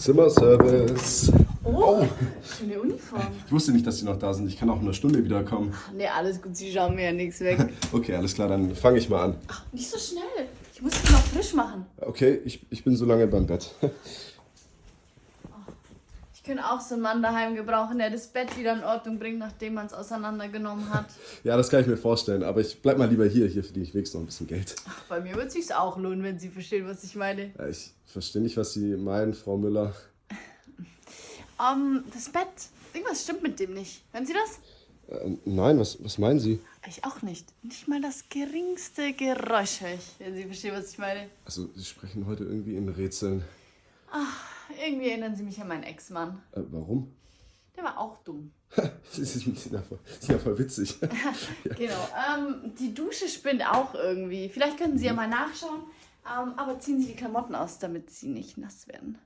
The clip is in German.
Zimmerservice. Oh, schöne Uniform. Ich wusste nicht, dass Sie noch da sind. Ich kann auch in einer Stunde wiederkommen. Nee, alles gut, Sie schauen mir ja nichts weg. Okay, alles klar, dann fange ich mal an. Ach, nicht so schnell. Ich muss mich noch frisch machen. Okay, ich bin so lange beim Bett. Ich könnte auch so einen Mann daheim gebrauchen, der das Bett wieder in Ordnung bringt, nachdem man es auseinandergenommen hat. Ja, das kann ich mir vorstellen, aber ich bleib mal lieber hier verdiene ich wenigstens noch ein bisschen Geld. Ach, bei mir wird es sich auch lohnen, wenn Sie verstehen, was ich meine. Ja, ich verstehe nicht, was Sie meinen, Frau Müller. Das Bett, irgendwas stimmt mit dem nicht. Hören Sie das? Nein, was meinen Sie? Ich auch nicht. Nicht mal das geringste Geräusch höre ich, wenn Sie verstehen, was ich meine. Also, Sie sprechen heute irgendwie in Rätseln. Irgendwie erinnern Sie mich an meinen Ex-Mann. Warum? Der war auch dumm. Sie sind ja voll witzig. Genau. Die Dusche spinnt auch irgendwie. Vielleicht könnten Sie ja mal nachschauen. Aber ziehen Sie die Klamotten aus, damit sie nicht nass werden.